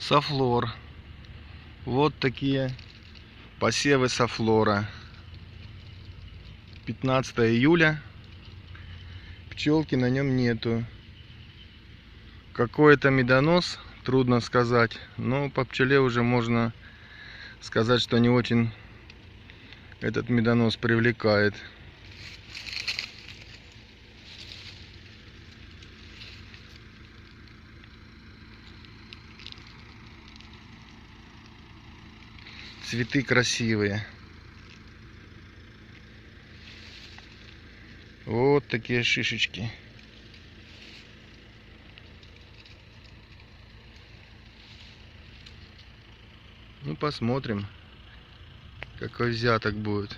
Софлор. Вот такие посевы софлора. 15 июля. Пчелки на нем нету. Какой это медонос, трудно сказать. Но по пчеле уже можно сказать, что не очень этот медонос привлекает. Цветы красивые. Вот такие шишечки. Ну, посмотрим, какой взяток будет.